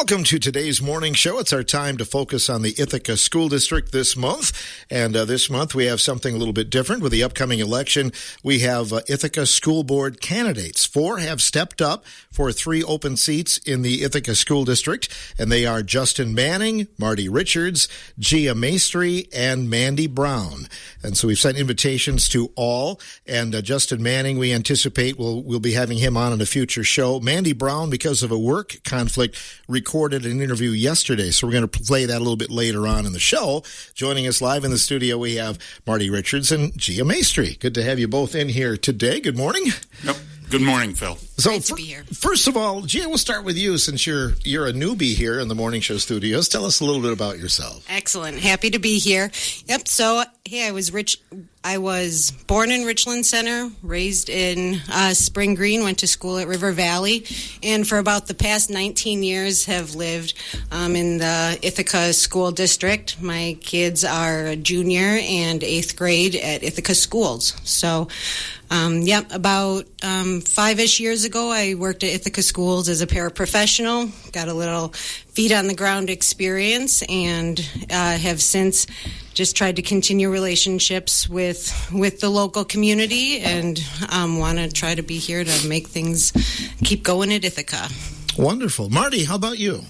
Welcome to today's morning show. It's our time to focus on the Ithaca School District this month. And this month we have something a little bit different. With the upcoming election, we have Ithaca School Board candidates. 4 have stepped up for 3 open seats in the Ithaca School District. And they are Justin Manning, Marty Richards, Gia Maestri, and Mandy Brown. And so we've sent invitations to all. And Justin Manning, we anticipate we'll be having him on in a future show. Mandy Brown, because of a work conflict, recorded an interview yesterday, so we're going to play that a little bit later on in the show. Joining us live in the studio, we have Marty Richards and Gia Maestri. Good to have you both in here today. Good morning. Yep. Good morning, Phil. So, Great to be here. First of all, Gia, we'll start with you since you're a newbie here in the Morning Show studios. Tell us a little bit about yourself. Excellent. Happy to be here. Yep. So, hey, I was born in Richland Center, raised in Spring Green, went to school at River Valley, and for about the past 19 years have lived in the Ithaca School District. My kids are a junior and 8th grade at Ithaca Schools. So, about 5-ish years ago, I worked at Ithaca Schools as a paraprofessional, got a little feet on the ground experience, and have since just tried to continue relationships with the local community, and want to try to be here to make things keep going at Ithaca. Wonderful. Marty, how about you?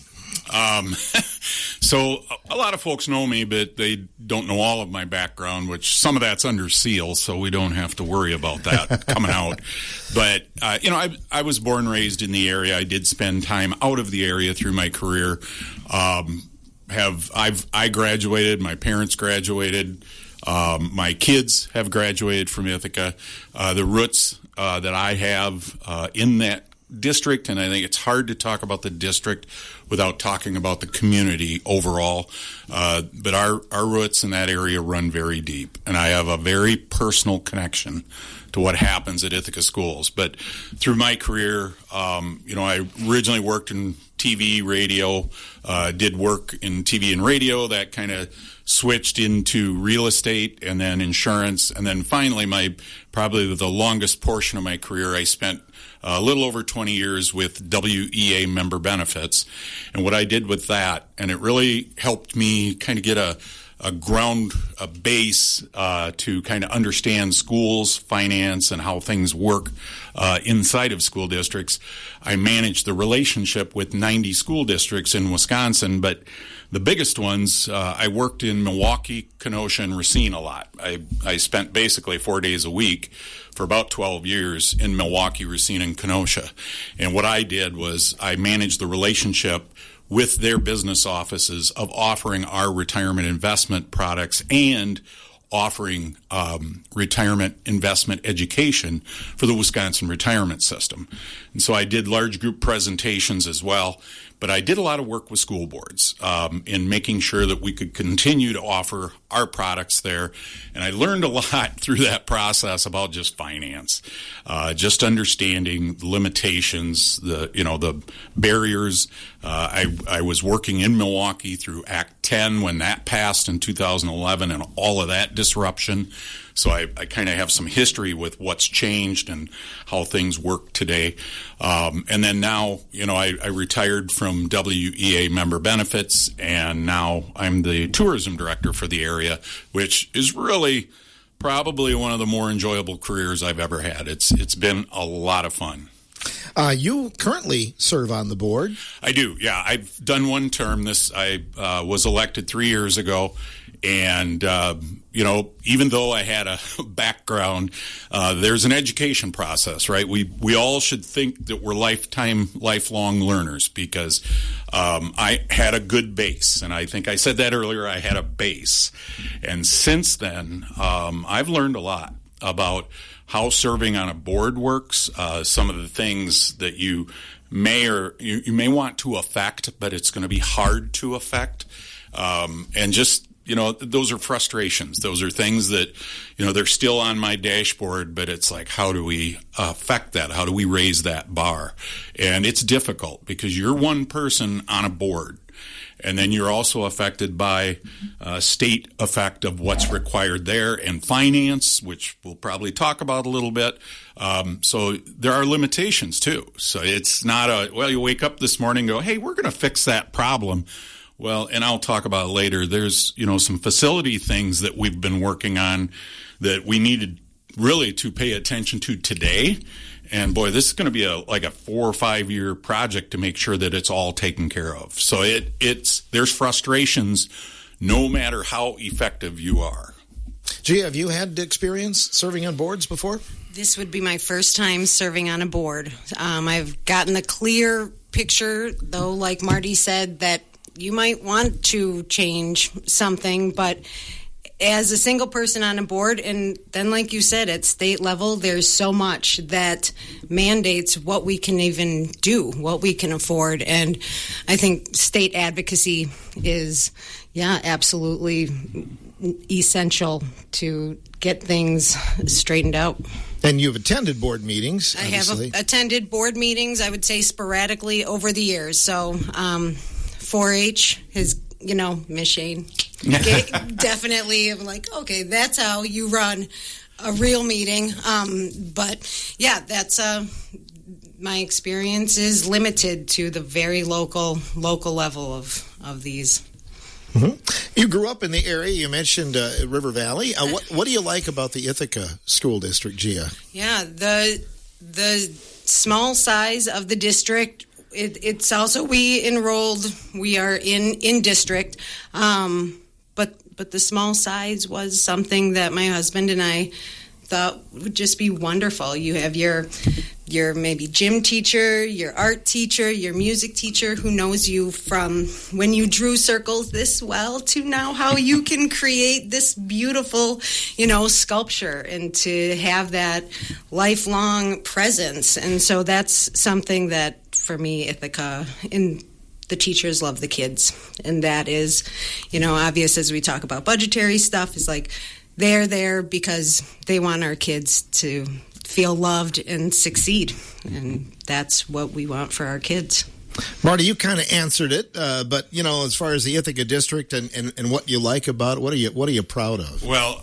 So a lot of folks know me, but they don't know all of my background, which some of that's under seal, so we don't have to worry about that coming out. But, I was born and raised in the area. I did spend time out of the area through my career. I graduated, my parents graduated, my kids have graduated from Ithaca. The roots that I have in that district, and I think it's hard to talk about the district without talking about the community overall, but our roots in that area run very deep, and I have a very personal connection to what happens at Ithaca Schools. But through my career, I originally worked in TV, radio, did work in TV and radio. That kind of switched into real estate and then insurance. And then finally, probably the longest portion of my career, I spent a little over 20 years with WEA member benefits. And what I did with that, and it really helped me kind of get a base to kind of understand schools, finance, and how things work inside of school districts. I managed the relationship with 90 school districts in Wisconsin, but the biggest ones, I worked in Milwaukee, Kenosha, and Racine a lot. I spent basically 4 days a week for about 12 years in Milwaukee, Racine, and Kenosha. And what I did was I managed the relationship with their business offices of offering our retirement investment products and offering retirement investment education for the Wisconsin retirement system. And so I did large group presentations as well, but I did a lot of work with school boards in making sure that we could continue to offer our products there. And I learned a lot through that process about just finance, just understanding limitations, the barriers. I was working in Milwaukee through Act 10 when that passed in 2011 and all of that disruption. So I kind of have some history with what's changed and how things work today. And then now, I retired from WEA member benefits, and now I'm the tourism director for the area, which is really probably one of the more enjoyable careers I've ever had. It's been a lot of fun. You currently serve on the board. I do, yeah. I've done one term. I was elected 3 years ago, and even though I had a background, there's an education process, right? We all should think that we're lifelong learners because I had a good base, and I think I said that earlier. I had a base, and since then, I've learned a lot about how serving on a board works, some of the things that you may want to affect, but it's going to be hard to affect, and just those are frustrations. Those are things that, they're still on my dashboard, but it's like, how do we affect that? How do we raise that bar? And it's difficult because you're one person on a board. And then you're also affected by state effect of what's required there and finance, which we'll probably talk about a little bit. So there are limitations, too. So it's not you wake up this morning and go, hey, we're going to fix that problem. Well, and I'll talk about it later. There's, some facility things that we've been working on that we needed really to pay attention to today. And boy, this is going to be like a 4 or 5 year project to make sure that it's all taken care of. So there's frustrations no matter how effective you are. Gee, have you had experience serving on boards before? This would be my first time serving on a board. I've gotten a clear picture, though, like Marty said, that you might want to change something, but as a single person on a board, and then like you said, at state level, there's so much that mandates what we can even do, what we can afford. And I think state advocacy is, absolutely essential to get things straightened out. And you've attended board meetings, obviously. I have attended board meetings, I would say sporadically over the years. So 4-H is, Miss Shane. Definitely, I'm like, okay, that's how you run a real meeting. But yeah, that's my experience is limited to the very local level of these. Mm-hmm. You grew up in the area. You mentioned River Valley. What do you like about the Ithaca School District, Gia? Yeah, the small size of the district. It's also we are in district, but the small size was something that my husband and I thought would just be wonderful. You have your maybe gym teacher, your art teacher, your music teacher who knows you from when you drew circles this well to now how you can create this beautiful, sculpture, and to have that lifelong presence. And so that's something that for me, Ithaca, and the teachers love the kids. And that is, obvious as we talk about budgetary stuff, is like they're there because they want our kids to feel loved and succeed. And that's what we want for our kids. Marty, you kind of answered it, but as far as the Ithaca district and what you like about it, what are you proud of? Well,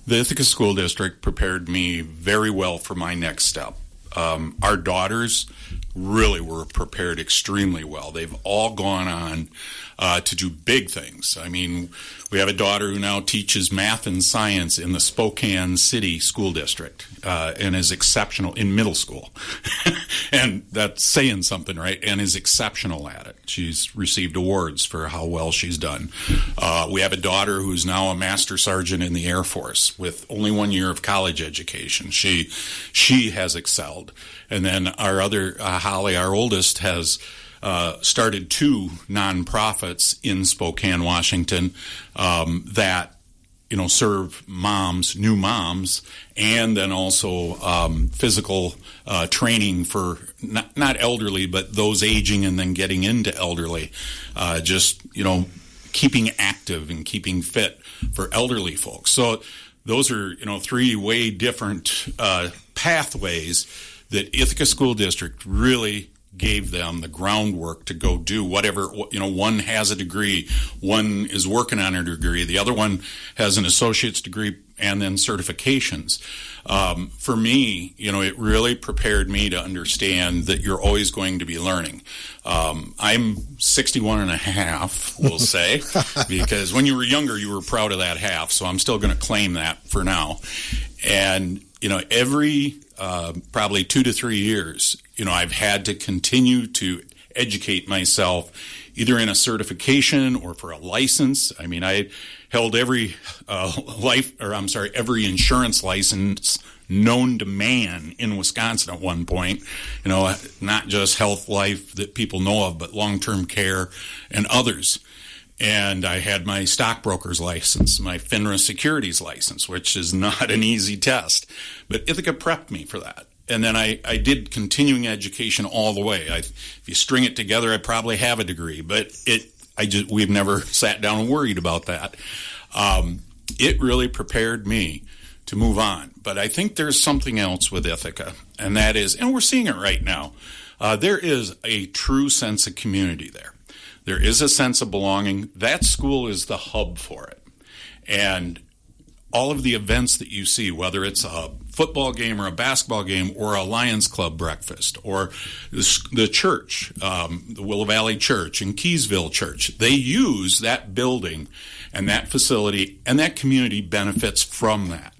the Ithaca School District prepared me very well for my next step. Our daughters really were prepared extremely well. They've all gone on to do big things. I mean, we have a daughter who now teaches math and science in the Spokane City School District and is exceptional in middle school. And that's saying something, right? And is exceptional at it. She's received awards for how well she's done. We have a daughter who's now a master sergeant in the Air Force with only 1 year of college education. She has excelled. And then our other, Holly, our oldest, has started 2 nonprofits in Spokane, Washington, that serve new moms, and then also physical training for not elderly, but those aging and then getting into elderly. Keeping active and keeping fit for elderly folks. So those are 3 way different pathways that Ithaca School District really gave them the groundwork to go do whatever. One has a degree, one is working on a degree, the other one has an associate's degree and then certifications. For me, it really prepared me to understand that you're always going to be learning. I'm 61 and a half, we'll say, because when you were younger, you were proud of that half, so I'm still going to claim that for now. And, every probably 2 to 3 years, I've had to continue to educate myself either in a certification or for a license. I mean, I held every every insurance license known to man in Wisconsin at one point, not just health, life that people know of, but long-term care and others. And I had my stockbroker's license, my FINRA securities license, which is not an easy test. But Ithaca prepped me for that. And then I did continuing education all the way. If you string it together, I probably have a degree. But we've never sat down and worried about that. It really prepared me to move on. But I think there's something else with Ithaca, and that is, and we're seeing it right now, there is a true sense of community there. There is a sense of belonging. That school is the hub for it. And all of the events that you see, whether it's a football game or a basketball game or a Lions Club breakfast or the church, the Willow Valley Church and Keysville Church, they use that building and that facility, and that community benefits from that.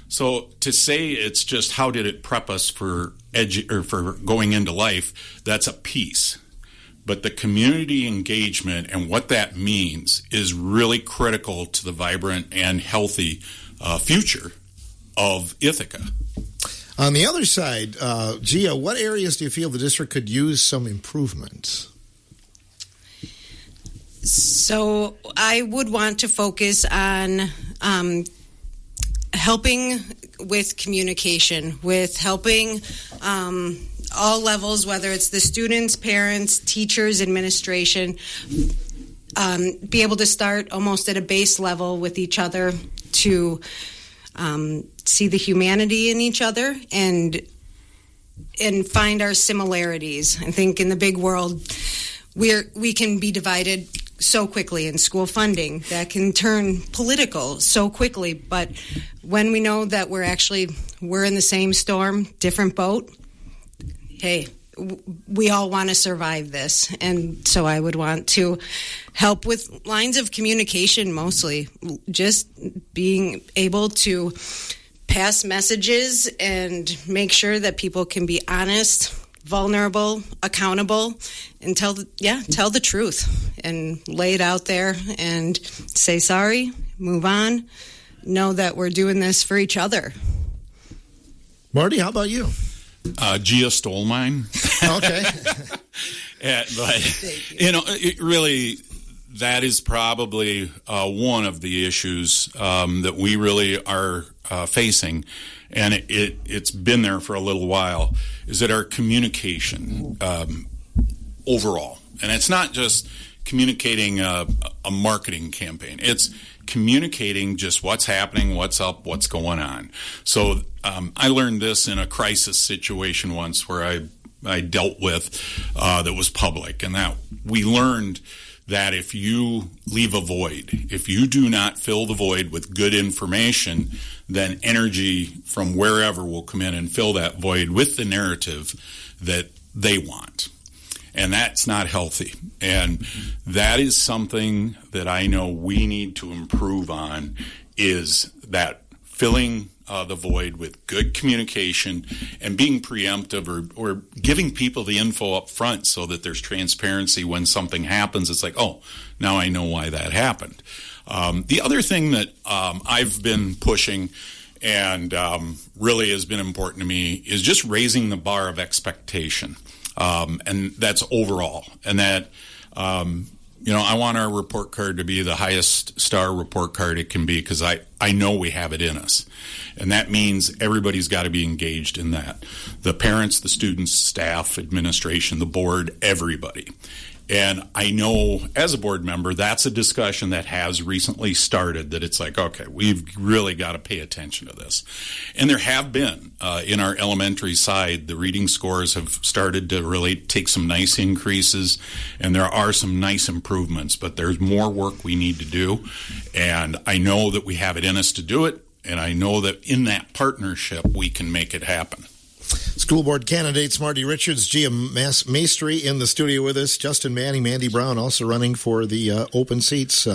So to say it's just how did it prep us for for going into life, that's a piece. But the community engagement and what that means is really critical to the vibrant and healthy future of Ithaca. On the other side, Gia, what areas do you feel the district could use some improvements? So I would want to focus on helping with communication, with helping all levels, whether it's the students, parents, teachers, administration, be able to start almost at a base level with each other to see the humanity in each other and find our similarities. I think in the big world, we can be divided so quickly in school funding that can turn political so quickly. But when we know that we're in the same storm, different boat, hey, we all want to survive this. And so I would want to help with lines of communication, mostly just being able to pass messages and make sure that people can be honest, vulnerable, accountable, and tell the truth and lay it out there and say sorry, move on, know that we're doing this for each other. Marty, how about you? Gia stole mine. Okay. But, it really, that is probably one of the issues that we really are facing, and it's been there for a little while, is that our communication overall, and it's not just communicating a marketing campaign, it's communicating just what's happening, what's up, what's going on. So I learned this in a crisis situation once where I dealt with that was public, and that we learned that if you leave a void, if you do not fill the void with good information, then energy from wherever will come in and fill that void with the narrative that they want. And that's not healthy. And that is something that I know we need to improve on, is that filling the void with good communication and being preemptive or giving people the info up front so that there's transparency when something happens. It's like, oh, now I know why that happened. The other thing that I've been pushing and really has been important to me is just raising the bar of expectation. And that's overall. And that, I want our report card to be the highest star report card it can be, because I know we have it in us. And that means everybody's got to be engaged in that. The parents, the students, staff, administration, the board, everybody. And I know as a board member, that's a discussion that has recently started, that it's like, okay, we've really got to pay attention to this. And there have been, in our elementary side, the reading scores have started to really take some nice increases, and there are some nice improvements, but there's more work we need to do. And I know that we have it in us to do it, and I know that in that partnership, we can make it happen. School board candidates Marty Richards, Gia Maestri in the studio with us, Justin Manning, Mandy Brown also running for the open seats,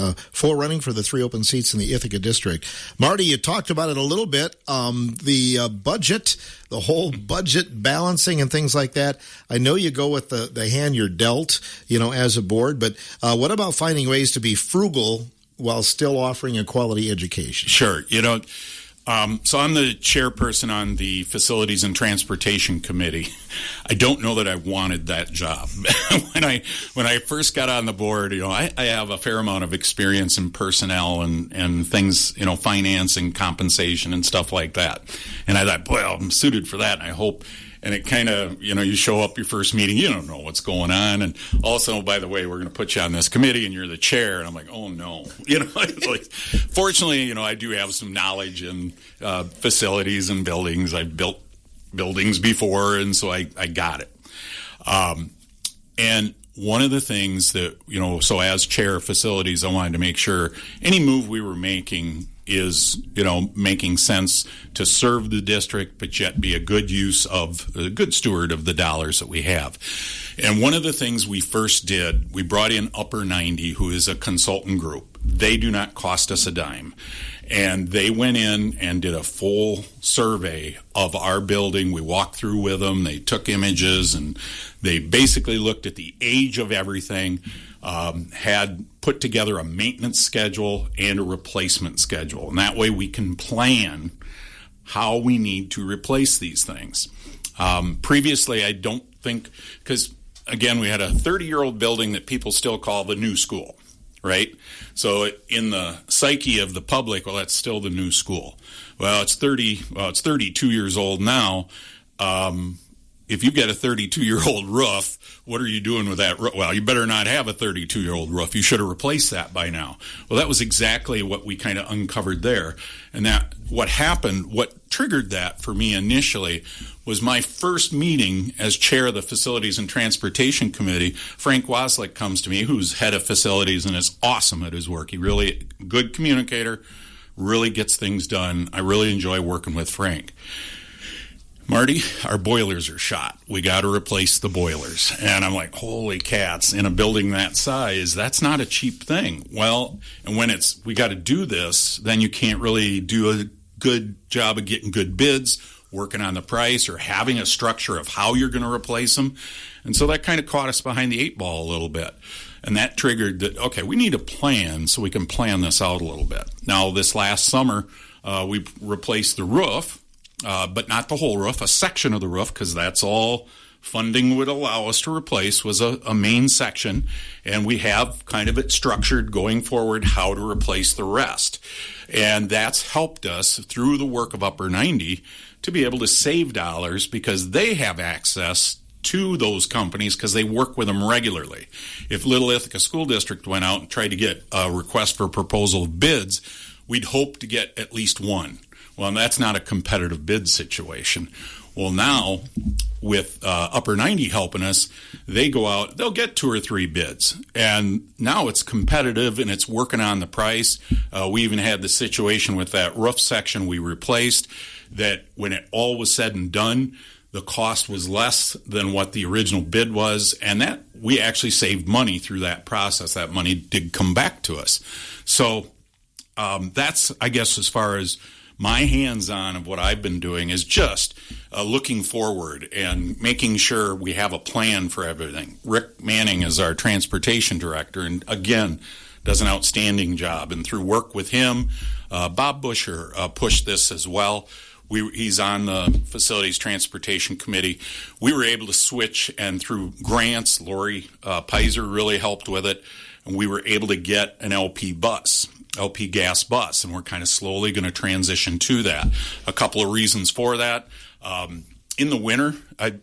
running for the 3 open seats in the Ithaca district. Marty, you talked about it a little bit, the budget, the whole budget balancing and things like that. I know you go with the hand you're dealt, as a board, but what about finding ways to be frugal while still offering a quality education? Sure. So I'm the chairperson on the Facilities and Transportation Committee. I don't know that I wanted that job. When I first got on the board, I have a fair amount of experience in personnel and things, finance and compensation and stuff like that. And I thought, boy, I'm suited for that, and I hope. And it kind of, you show up your first meeting, you don't know what's going on. And also, by the way, we're going to put you on this committee and you're the chair. And I'm like, oh, no. It's like, fortunately, I do have some knowledge in facilities and buildings. I've built buildings before, and so I got it. And one of the things that, so as chair of facilities, I wanted to make sure any move we were making is, making sense to serve the district, but yet be a good steward of the dollars that we have. And one of the things we first did, we brought in Upper 90, who is a consultant group. They do not cost us a dime. And they went in and did a full survey of our building. We walked through with them. They took images, and they basically looked at the age of everything, had put together a maintenance schedule and a replacement schedule. And that way we can plan how we need to replace these things. Previously, I don't think, because, again, we had a 30-year-old building that people still call the new school. Right? So in the psyche of the public, well, that's still the new school. Well, it's 32 years old now. If you've got a 32-year-old roof, what are you doing with that roof? Well, you better not have a 32-year-old roof. You should have replaced that by now. Well, that was exactly what we kind of uncovered there. And that what triggered that for me initially was my first meeting as chair of the Facilities and Transportation Committee. Frank Waslick comes to me, who's head of facilities and is awesome at his work. He really, good communicator, really gets things done. I really enjoy working with Frank. Marty, our boilers are shot. We got to replace the boilers. And I'm like, holy cats, in a building that size, that's not a cheap thing. Well, and when we got to do this, then you can't really do a good job of getting good bids, working on the price, or having a structure of how you're going to replace them. And so that kind of caught us behind the 8 ball a little bit. And that triggered that, okay, we need a plan so we can plan this out a little bit. Now, this last summer, we replaced the roof. But not the whole roof, a section of the roof, because that's all funding would allow us to replace, was a main section. And we have kind of it structured going forward how to replace the rest. And that's helped us through the work of Upper 90 to be able to save dollars because they have access to those companies because they work with them regularly. If Little Ithaca School District went out and tried to get a request for proposal of bids, we'd hope to get at least one. Well, that's not a competitive bid situation. Well, now, with Upper 90 helping us, they go out, they'll get 2 or 3 bids. And now it's competitive and it's working on the price. We even had the situation with that roof section we replaced that when it all was said and done, the cost was less than what the original bid was. And that we actually saved money through that process. That money did come back to us. So that's, I guess, as far as my hands-on of what I've been doing is just looking forward and making sure we have a plan for everything. Rick Manning is our transportation director, and again, does an outstanding job. And through work with him, Bob Busher pushed this as well. He's on the Facilities Transportation Committee. We were able to switch, and through grants, Lori Pizer really helped with it, and we were able to get an LP gas bus, and we're kind of slowly going to transition to that. A couple of reasons for that. In the winter,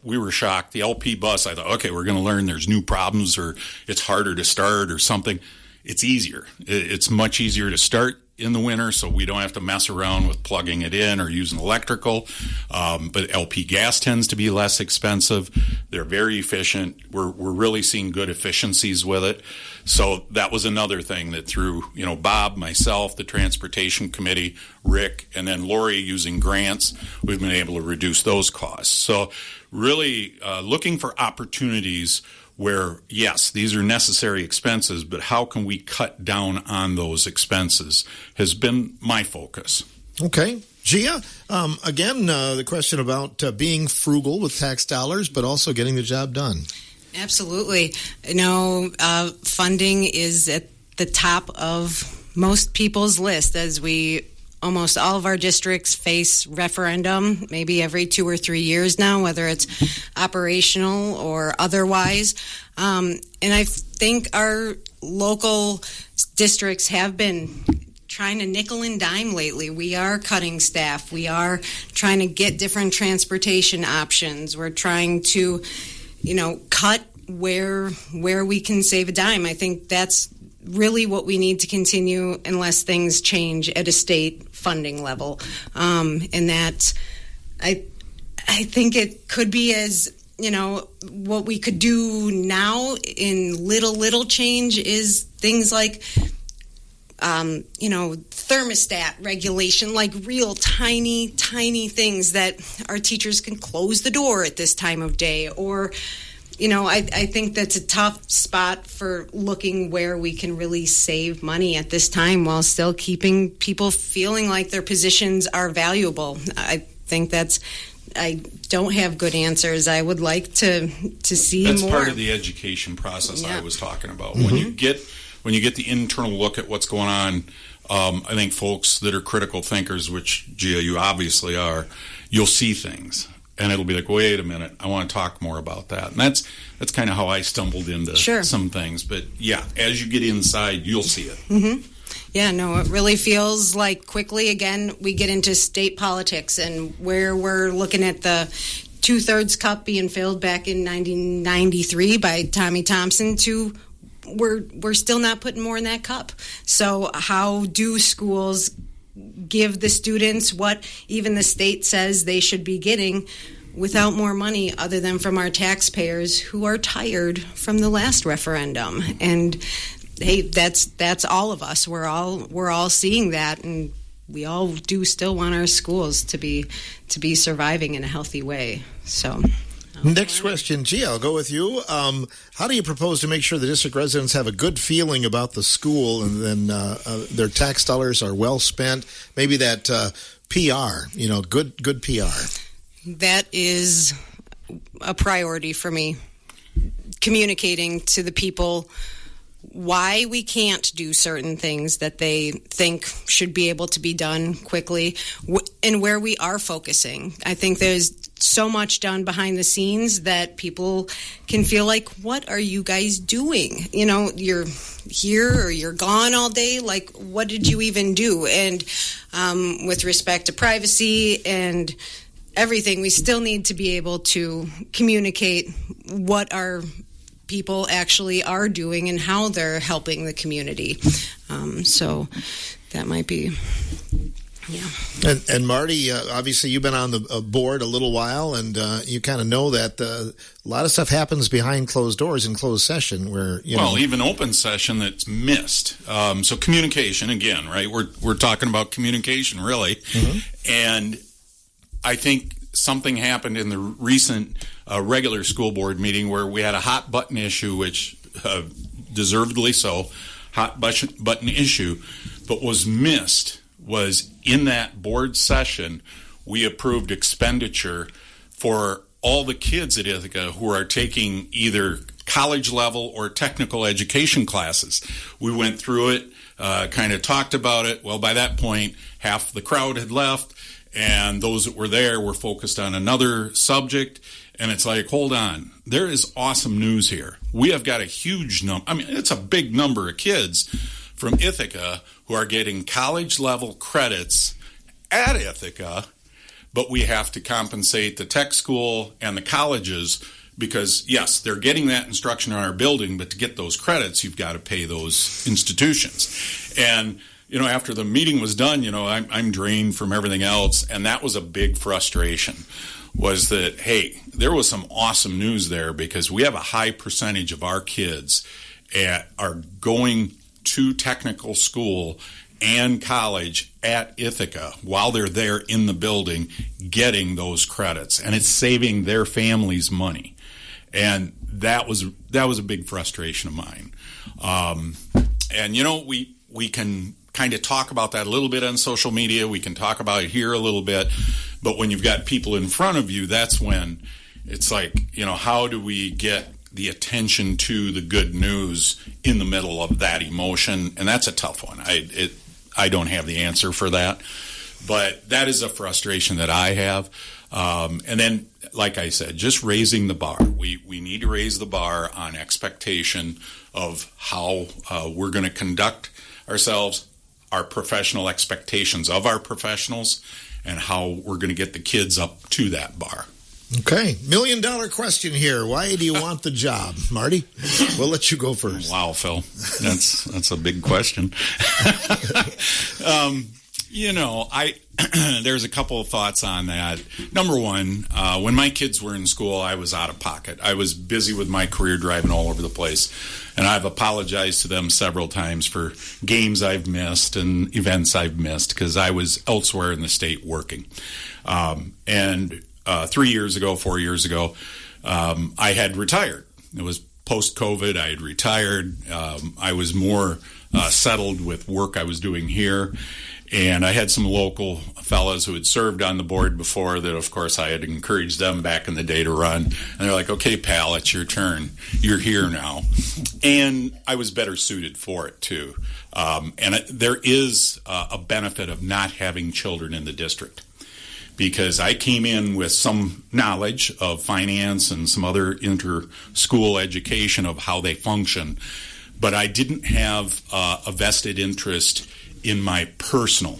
we were shocked. The LP bus, I thought, okay, we're going to learn there's new problems or it's harder to start or something. It's easier. It's much easier to start in the winter, so we don't have to mess around with plugging it in or using electrical. But LP gas tends to be less expensive. They're very efficient. We're really seeing good efficiencies with it. So that was another thing that through, Bob, myself, the Transportation Committee, Rick, and then Lori using grants, we've been able to reduce those costs. So really looking for opportunities where, yes, these are necessary expenses, but how can we cut down on those expenses has been my focus. Okay. Gia, again, the question about being frugal with tax dollars, but also getting the job done. Absolutely. Funding is at the top of most people's list as almost all of our districts face referendum maybe every 2 or 3 years now, whether it's operational or otherwise. And I think our local districts have been trying to nickel and dime lately. We are cutting staff. We are trying to get different transportation options. We're trying to, cut where we can save a dime. I think that's really what we need to continue unless things change at a state funding level. And that I think it could be as, what we could do now in little change is things like, thermostat regulation, like real tiny things that our teachers can close the door at this time of day. Or, I think that's a tough spot for looking where we can really save money at this time while still keeping people feeling like their positions are valuable. I think I don't have good answers. I would like to see that's more. That's part of the education process I was talking about. Mm-hmm. When you get the internal look at what's going on, I think folks that are critical thinkers, which, Gia, you obviously are, you'll see things. And it'll be like, wait a minute, I want to talk more about that. And that's kind of how I stumbled into some things. But, yeah, as you get inside, you'll see it. Mm-hmm. Yeah, no, it really feels like quickly, again, we get into state politics and where we're looking at the 2/3 cup being filled back in 1993 by Tommy Thompson to we're still not putting more in that cup. So how do schools give the students what even the state says they should be getting without more money other than from our taxpayers who are tired from the last referendum? And hey, that's all of us. We're all seeing that, and we all do still want our schools to be surviving in a healthy way. So next question, Gia, I'll go with you. How do you propose to make sure the district residents have a good feeling about the school and then their tax dollars are well spent? Maybe that PR, good PR. That is a priority for me. Communicating to the people why we can't do certain things that they think should be able to be done quickly and where we are focusing. I think there's so much done behind the scenes that people can feel like, what are you guys doing? You're here or you're gone all day. Like, what did you even do? And with respect to privacy and everything, we still need to be able to communicate what our people actually are doing and how they're helping the community. So that might be, yeah. And Marty, obviously you've been on the board a little while, and you kind of know that a lot of stuff happens behind closed doors in closed session where, even open session that's missed. So communication, again, right? We're talking about communication, really. Mm-hmm. And I think something happened in the recent regular school board meeting where we had a hot button issue, which deservedly so, hot button issue, but was missed was in that board session, we approved expenditure for all the kids at Ithaca who are taking either college level or technical education classes. We went through it, kind of talked about it. Well, by that point, half the crowd had left, and those that were there were focused on another subject. And it's like, hold on, there is awesome news here. We have got a huge number. I mean, it's a big number of kids from Ithaca who are getting college-level credits at Ithaca, but we have to compensate the tech school and the colleges because, yes, they're getting that instruction in our building, but to get those credits, you've got to pay those institutions. And after the meeting was done, I'm drained from everything else, and that was a big frustration, was that, hey, there was some awesome news there because we have a high percentage of our kids are going to technical school and college at Ithaca while they're there in the building getting those credits, and it's saving their families money. And that was a big frustration of mine. And we can kind of talk about that a little bit on social media. We can talk about it here a little bit. But when you've got people in front of you, that's when it's like, how do we get the attention to the good news in the middle of that emotion? And that's a tough one. I don't have the answer for that. But that is a frustration that I have. And then, like I said, just raising the bar. We need to raise the bar on expectation of how we're going to conduct ourselves, our professional expectations of our professionals and how we're going to get the kids up to that bar. Okay. $1 million question here. Why do you want the job? Marty, we'll let you go first. Wow, Phil. That's a big question. There's a couple of thoughts on that. Number one, when my kids were in school, I was out of pocket. I was busy with my career driving all over the place. And I've apologized to them several times for games I've missed and events I've missed because I was elsewhere in the state working. 4 years ago, I had retired. It was post-COVID. I had retired. I was more settled with work I was doing here. And I had some local fellas who had served on the board before that, of course, I had encouraged them back in the day to run. And they're like, okay, pal, it's your turn. You're here now. And I was better suited for it, too. There is a benefit of not having children in the district, because I came in with some knowledge of finance and some other inter-school education of how they function, but I didn't have a vested interest in my personal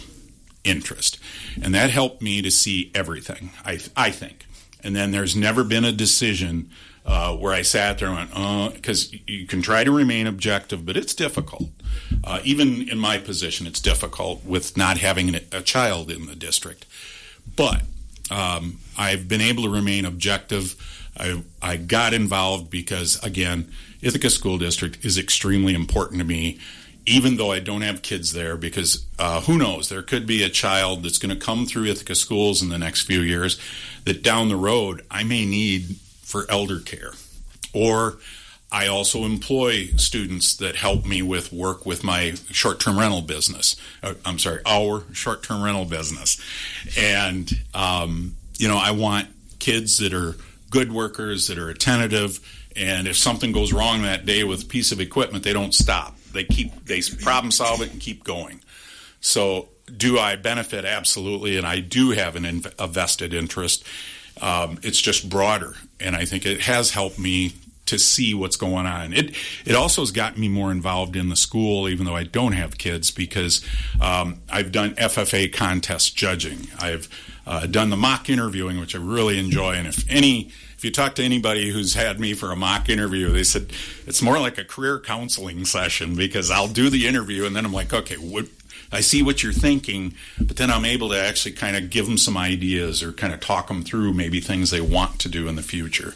interest. And that helped me to see everything, I think. And then there's never been a decision where I sat there and went, because you can try to remain objective, but it's difficult. Even in my position, it's difficult with not having a child in the district. But I've been able to remain objective. I got involved because, again, Ithaca School District is extremely important to me, even though I don't have kids there, because who knows, there could be a child that's going to come through Ithaca schools in the next few years that down the road I may need for elder care. Or I also employ students that help me with work with my short-term rental business. Our short-term rental business. And, I want kids that are good workers, that are attentive, and if something goes wrong that day with a piece of equipment, they don't stop. They problem solve it and keep going. So do I benefit? Absolutely, and I do have a vested interest. It's just broader, and I think it has helped me to see what's going on. It also has gotten me more involved in the school, even though I don't have kids, because I've done FFA contest judging. I've done the mock interviewing, which I really enjoy, and if you talk to anybody who's had me for a mock interview, they said it's more like a career counseling session, because I'll do the interview and then I'm like, okay, I see what you're thinking, but then I'm able to actually kind of give them some ideas or kind of talk them through maybe things they want to do in the future.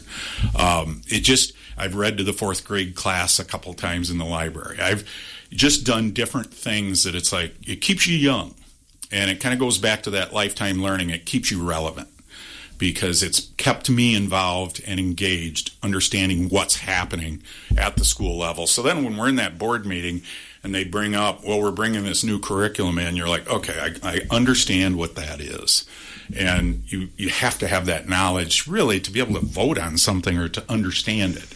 I've read to the fourth grade class a couple times in the library. I've just done different things that it's like, it keeps you young, and it kind of goes back to that lifetime learning. It keeps you relevant, because it's kept me involved and engaged, understanding what's happening at the school level. So then when we're in that board meeting and they bring up, well, we're bringing this new curriculum in, you're like, okay, I understand what that is. And you have to have that knowledge, really, to be able to vote on something or to understand it.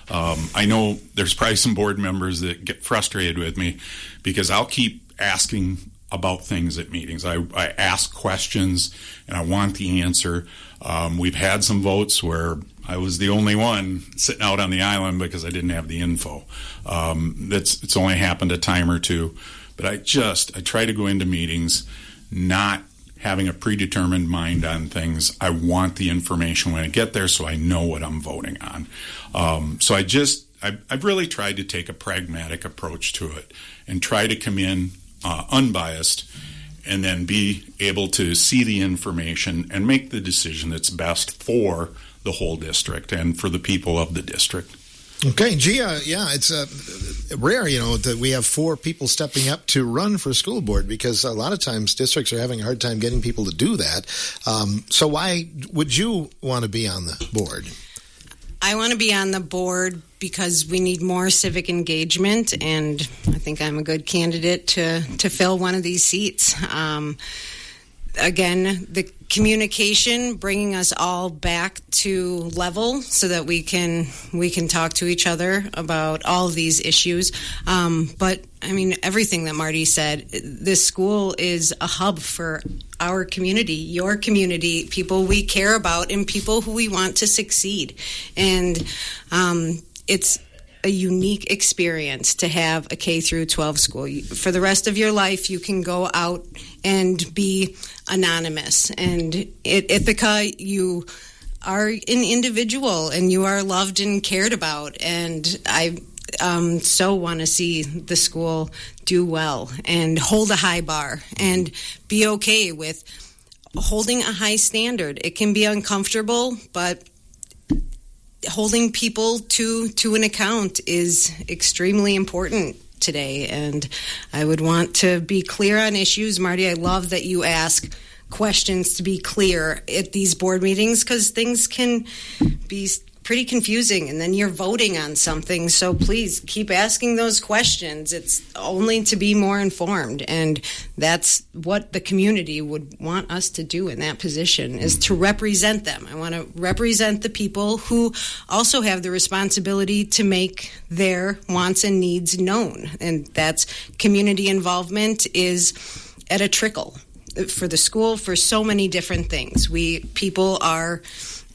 I know there's probably some board members that get frustrated with me because I'll keep asking about things at meetings. I ask questions and I want the answer. We've had some votes where I was the only one sitting out on the island because I didn't have the info. It's only happened a time or two, but I try to go into meetings not having a predetermined mind on things. I want the information when I get there so I know what I'm voting on. I've really tried to take a pragmatic approach to it and try to come in unbiased, and then be able to see the information and make the decision that's best for the whole district and for the people of the district. Okay, Gia, it's rare, that we have 4 people stepping up to run for school board, because a lot of times districts are having a hard time getting people to do that. So why would you want to be on the board? I want to be on the board because we need more civic engagement, and I think I'm a good candidate to fill one of these seats. Again, the communication, bringing us all back to level so that we can talk to each other about all of these issues. But I mean, everything that Marty said, this school is a hub for our community, your community, people we care about, and people who we want to succeed. And it's a unique experience to have a K through 12 school. For the rest of your life, you can go out and be anonymous. And at Ithaca, you are an individual and you are loved and cared about. And I so want to see the school do well and hold a high bar and be okay with holding a high standard. It can be uncomfortable, but holding people to an account is extremely important today. And I would want to be clear on issues. Marty, I love that you ask questions to be clear at these board meetings, because things can be pretty confusing, and then you're voting on something. So please keep asking those questions. It's only to be more informed, and that's what the community would want us to do in that position, is to represent them. I want to represent the people who also have the responsibility to make their wants and needs known, and that's community involvement is at a trickle for the school for so many different things. People are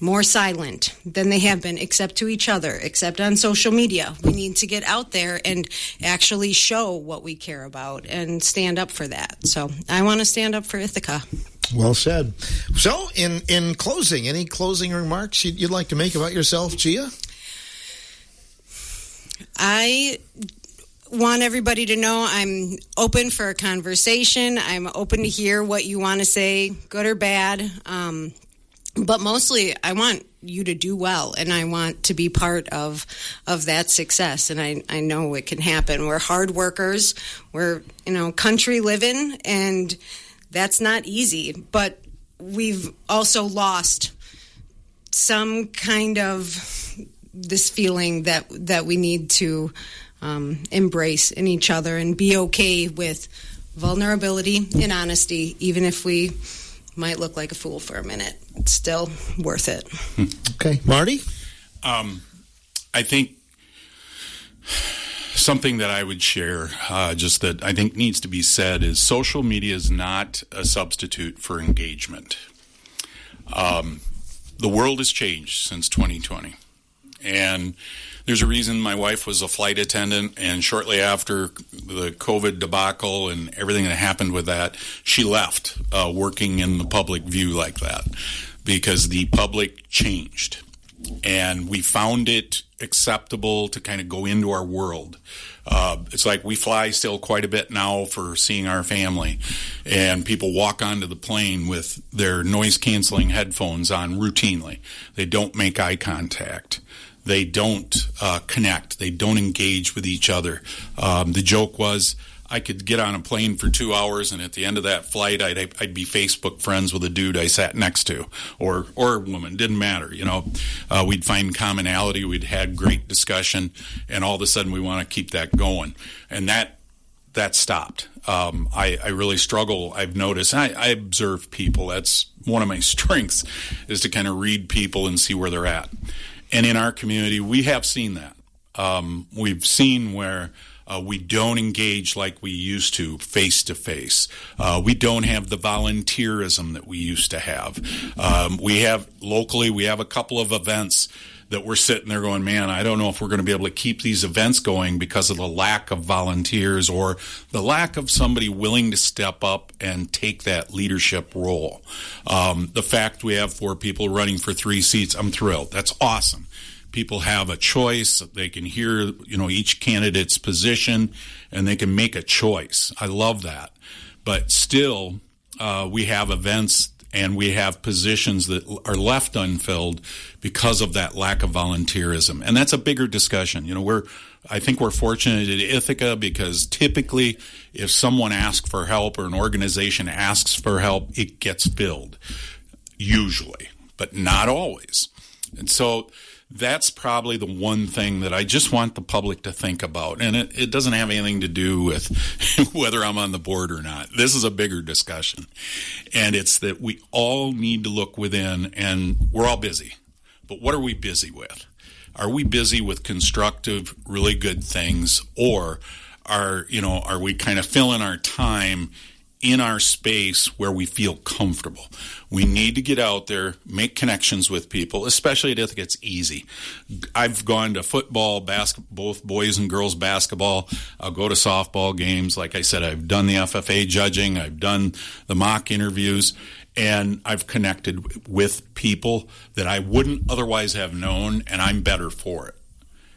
more silent than they have been, except to each other, except on social media. We need to get out there and actually show what we care about and stand up for that. So I want to stand up for Ithaca. Well said. So in closing, any closing remarks you'd like to make about yourself, Gia? I want everybody to know I'm open for a conversation. I'm open to hear what you want to say, good or bad. But mostly, I want you to do well, and I want to be part of that success. And I know it can happen. We're hard workers. We're, country living, and that's not easy. But we've also lost some kind of this feeling that we need to embrace in each other and be okay with vulnerability and honesty, even if we might look like a fool for a minute. It's still worth it. Okay. Marty? I think something that I would share, just that I think needs to be said, is social media is not a substitute for engagement. The world has changed since 2020. And there's a reason my wife was a flight attendant, and shortly after the COVID debacle and everything that happened with that, she left working in the public view like that, because the public changed. And we found it acceptable to kind of go into our world. It's like we fly still quite a bit now for seeing our family, and people walk onto the plane with their noise-canceling headphones on routinely. They don't make eye contact. They don't connect. They don't engage with each other. The joke was I could get on a plane for 2 hours, and at the end of that flight, I'd be Facebook friends with a dude I sat next to, or a woman. Didn't matter, We'd find commonality. We'd had great discussion, and all of a sudden we want to keep that going, and that stopped. I really struggle. I've noticed. I observe people. That's one of my strengths, is to kind of read people and see where they're at. And in our community, we have seen that. We've seen where we don't engage like we used to, face to face. We don't have the volunteerism that we used to have. We have a couple of events that we're sitting there going, man, I don't know if we're going to be able to keep these events going because of the lack of volunteers or the lack of somebody willing to step up and take that leadership role. The fact we have 4 people running for 3 seats, I'm thrilled. That's awesome. People have a choice. They can hear, each candidate's position, and they can make a choice. I love that. But still, we have events and we have positions that are left unfilled because of that lack of volunteerism. And that's a bigger discussion. I think we're fortunate at Ithaca because typically if someone asks for help or an organization asks for help, it gets filled, usually, but not always. And so that's probably the one thing that I just want the public to think about. And it doesn't have anything to do with whether I'm on the board or not. This is a bigger discussion. And it's that we all need to look within, and we're all busy. But what are we busy with? Are we busy with constructive, really good things, or are we kind of filling our time in our space where we feel comfortable. We need to get out there, make connections with people, especially at Ithaca. It's easy. I've gone to football, basketball, both boys and girls basketball. I'll go to softball games. Like I said, I've done the FFA judging. I've done the mock interviews. And I've connected with people that I wouldn't otherwise have known, and I'm better for it.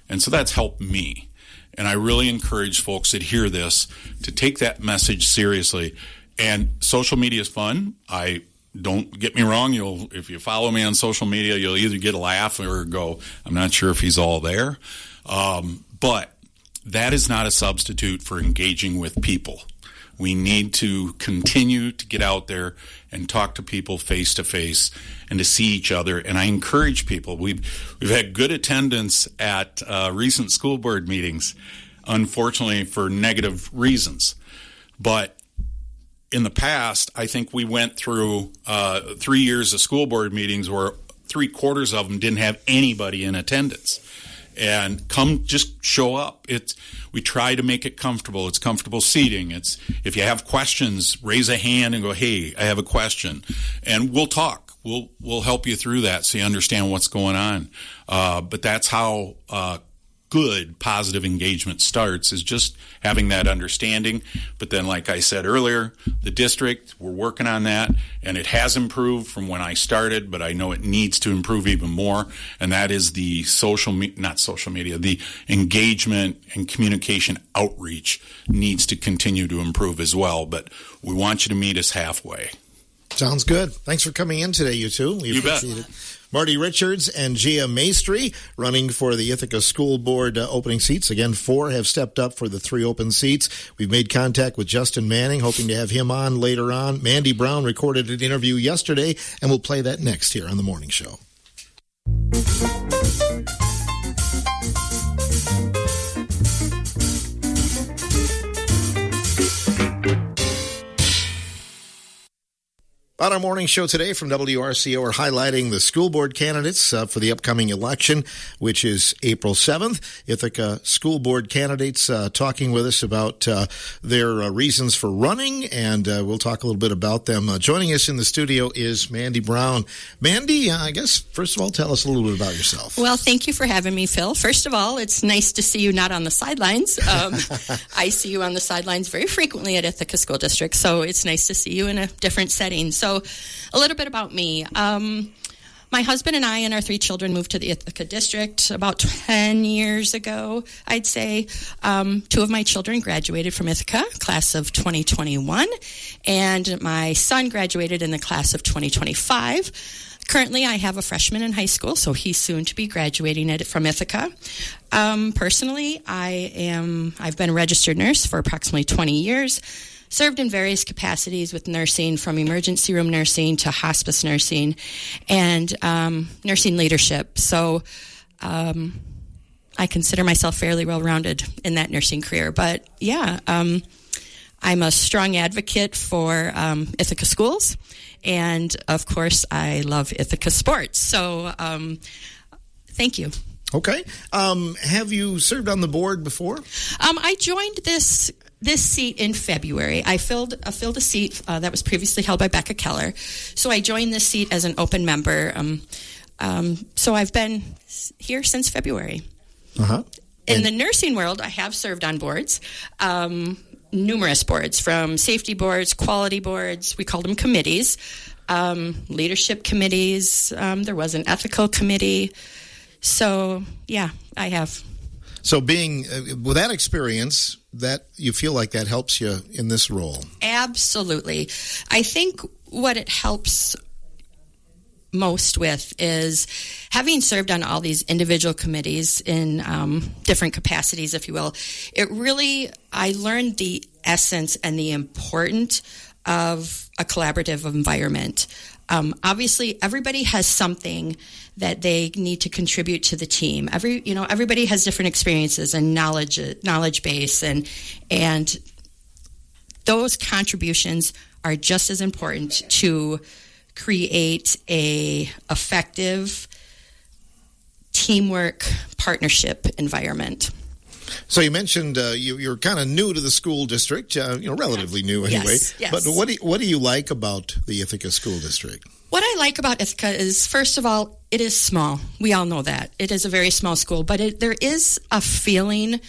And so that's helped me. And I really encourage folks that hear this to take that message seriously. And social media is fun. Don't get me wrong. If you follow me on social media, you'll either get a laugh or go, I'm not sure if he's all there. But that is not a substitute for engaging with people. We need to continue to get out there and talk to people face to face and to see each other. And I encourage people. We've had good attendance at recent school board meetings, unfortunately for negative reasons. But in the past, I think we went through 3 years of school board meetings where 3/4 of them didn't have anybody in attendance. And just show up. We try to make it comfortable. It's comfortable seating. It's if you have questions, raise a hand and go, hey, I have a question. And we'll talk. We'll help you through that so you understand what's going on. But that's how good positive engagement starts, is just having that understanding. But then, like I said earlier, the district, we're working on that, and it has improved from when I started, but I know it needs to improve even more, and that is the the engagement and communication outreach needs to continue to improve as well. But we want you to meet us halfway. Sounds good. Thanks for coming in today, you two. We appreciate it. Marty Richards and Gia Maestri running for the Ithaca School Board opening seats. Again, 4 have stepped up for the 3 open seats. We've made contact with Justin Manning, hoping to have him on later on. Mandy Brown recorded an interview yesterday, and we'll play that next here on The Morning Show. On our morning show today from WRCO, we're highlighting the school board candidates for the upcoming election, which is April 7th. Ithaca School Board candidates talking with us about their reasons for running, and we'll talk a little bit about them. Joining us in the studio is Mandy Brown. Mandy, I guess, first of all, tell us a little bit about yourself. Well, thank you for having me, Phil. First of all, it's nice to see you not on the sidelines. I see you on the sidelines very frequently at Ithaca School District, so it's nice to see you in a different setting. So a little bit about me. My husband and I and our 3 children moved to the Ithaca District about 10 years ago, I'd say. 2 of my children graduated from Ithaca, class of 2021, and my son graduated in the class of 2025. Currently, I have a freshman in high school, so he's soon to be graduating from Ithaca. Personally, I've been a registered nurse for approximately 20 years. Served in various capacities with nursing, from emergency room nursing to hospice nursing and nursing leadership. So I consider myself fairly well-rounded in that nursing career. But yeah, I'm a strong advocate for Ithaca schools. And of course, I love Ithaca sports. So thank you. Okay. Have you served on the board before? I joined this seat in February. I filled a seat that was previously held by Becca Keller. So I joined this seat as an open member. So I've been here since February. Uh-huh. In the nursing world, I have served on boards, numerous boards, from safety boards, quality boards, we called them committees, leadership committees. There was an ethical committee. So, yeah, I have. So being with that experience, that you feel like that helps you in this role? Absolutely. I think what it helps most with is having served on all these individual committees in different capacities, if you will. I learned the essence and the importance of a collaborative environment. Obviously, everybody has something that they need to contribute to the team. Everybody has different experiences and knowledge base, and those contributions are just as important to create a effective teamwork partnership environment. So you mentioned you're kind of new to the school district, relatively new anyway. Yes. But what do you like about the Ithaca School District? What I like about Ithaca is, first of all, it is small. We all know that. It is a very small school, but there is a feeling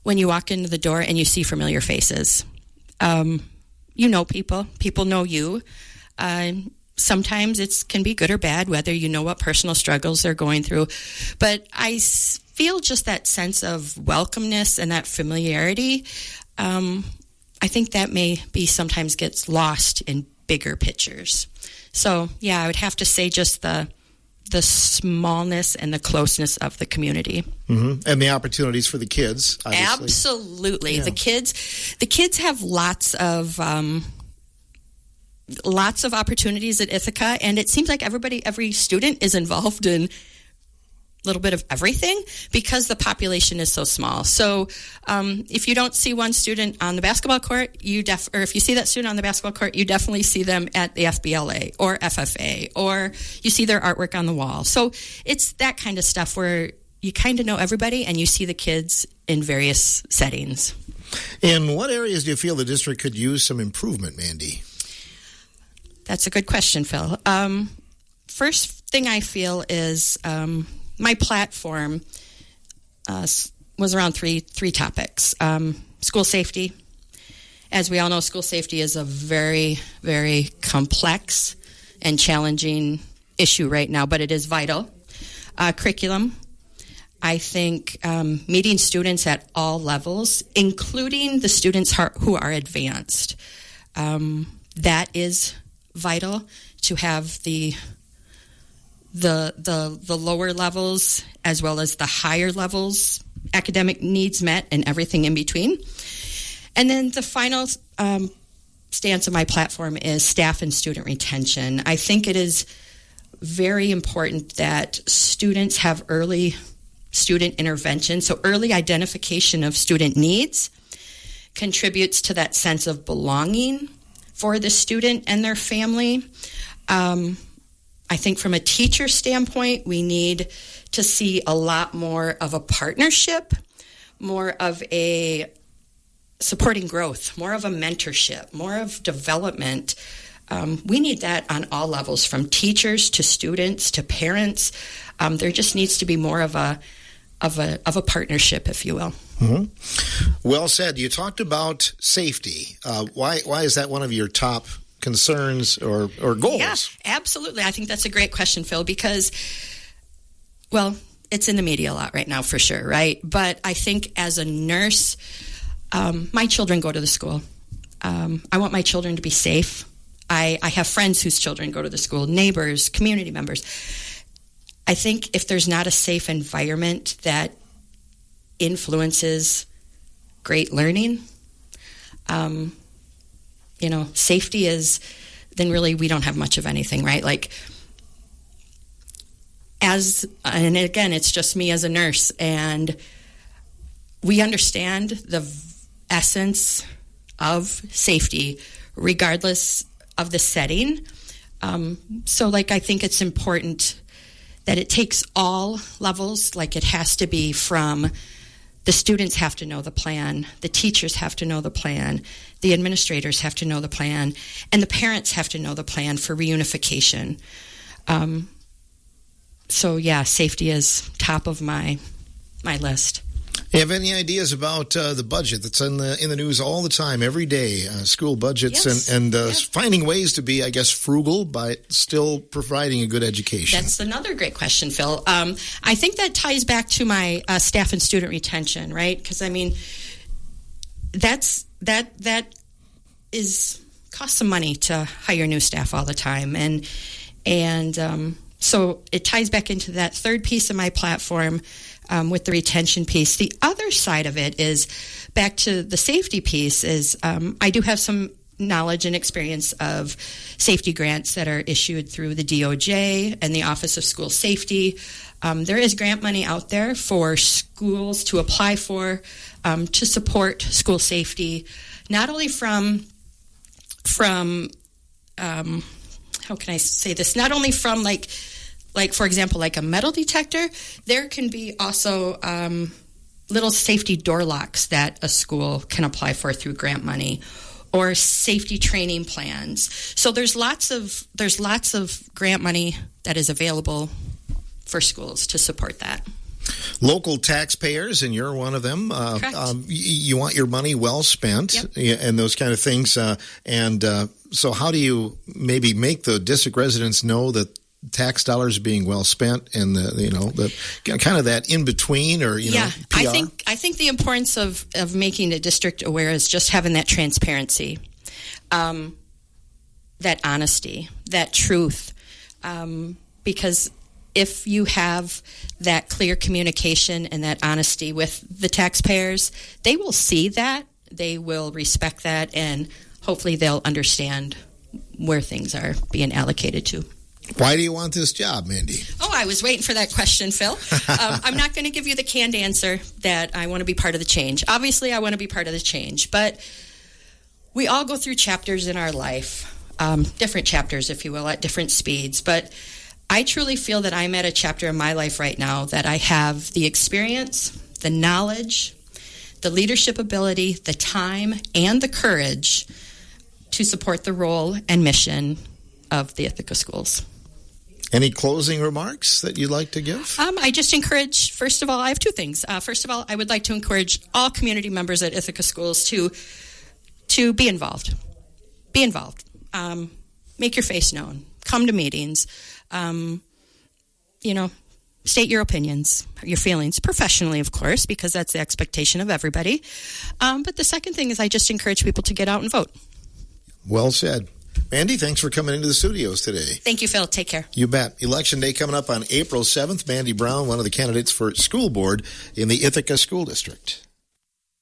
when you walk into the door and you see familiar faces. You know people. People know you. Sometimes it can be good or bad, whether you know what personal struggles they're going through. But I feel just that sense of welcomeness and that familiarity. I think that maybe sometimes gets lost in bigger pictures. So, yeah, I would have to say just the smallness and the closeness of the community. Mm-hmm. And the opportunities for the kids, obviously. Absolutely. Yeah. The kids have lots of opportunities at Ithaca, and it seems like every student is involved in a little bit of everything because the population is so small. So if you don't see one student on the basketball court, or if you see that student on the basketball court, you definitely see them at the FBLA or FFA, or you see their artwork on the wall. So it's that kind of stuff where you kind of know everybody and you see the kids in various settings. In what areas do you feel the district could use some improvement, Mandy? That's a good question, Phil. First thing I feel is my platform was around three topics. School safety. As we all know, school safety is a very, very complex and challenging issue right now, but it is vital. Curriculum. I think meeting students at all levels, including the students who are advanced. That is vital to have the lower levels as well as the higher levels academic needs met and everything in between. And then the final stance of my platform is staff and student retention. I think it is very important that students have early student intervention. So early identification of student needs contributes to that sense of belonging for the student and their family. I think from a teacher standpoint, we need to see a lot more of a partnership, more of a supporting growth, more of a mentorship, more of development. We need that on all levels, from teachers to students to parents. There just needs to be more of a partnership, if you will. Mm-hmm. Well said. You talked about safety. Why is that one of your top concerns or goals? Yeah, absolutely. I think that's a great question, Phil, because, well, it's in the media a lot right now for sure, right? But I think as a nurse, my children go to the school. I want my children to be safe. I have friends whose children go to the school, neighbors, community members. I think if there's not a safe environment that influences great learning, safety is, then really we don't have much of anything, right? And again, it's just me as a nurse, and we understand the essence of safety regardless of the setting. I think it's important that it takes all levels. It has to be from the students have to know the plan, the teachers have to know the plan, the administrators have to know the plan, and the parents have to know the plan for reunification. Safety is top of my list. You have any ideas about the budget that's in the news all the time, every day, school budgets, yes. and finding ways to be, I guess, frugal but still providing a good education? That's another great question, Phil. I think that ties back to my staff and student retention, right? Because, that costs some money to hire new staff all the time. So it ties back into that third piece of my platform, with the retention piece. The other side of it is back to the safety piece is I do have some knowledge and experience of safety grants that are issued through the DOJ and the Office of School Safety. There is grant money out there for schools to apply for to support school safety, not only from how can I say this? Not only from like for example, like a metal detector, there can be also little safety door locks that a school can apply for through grant money, or safety training plans. So there's lots of grant money that is available for schools to support that. Local taxpayers, and you're one of them. You want your money well spent, and those kind of things. So how do you maybe make the district residents know that tax dollars are being well spent, and the kind of that in between, or PR? I think the importance of making the district aware is just having that transparency, that honesty, that truth, because if you have that clear communication and that honesty with the taxpayers, they will see that, they will respect that, and hopefully they'll understand where things are being allocated to. Why do you want this job, Mandy? Oh, I was waiting for that question, Phil. I'm not going to give you the canned answer that I want to be part of the change. Obviously, I want to be part of the change, but we all go through chapters in our life, different chapters, if you will, at different speeds, but I truly feel that I'm at a chapter in my life right now that I have the experience, the knowledge, the leadership ability, the time, and the courage to support the role and mission of the Ithaca Schools. Any closing remarks that you'd like to give? I just encourage, first of all, I have two things. First of all, I would like to encourage all community members at Ithaca Schools to be involved. Be involved. Make your face known. Come to meetings. State your opinions, your feelings, professionally, of course, because that's the expectation of everybody. But the second thing is I just encourage people to get out and vote. Well said. Mandy, thanks for coming into the studios today. Thank you, Phil. Take care. You bet. Election day coming up on April 7th. Mandy Brown, one of the candidates for school board in the Ithaca School District.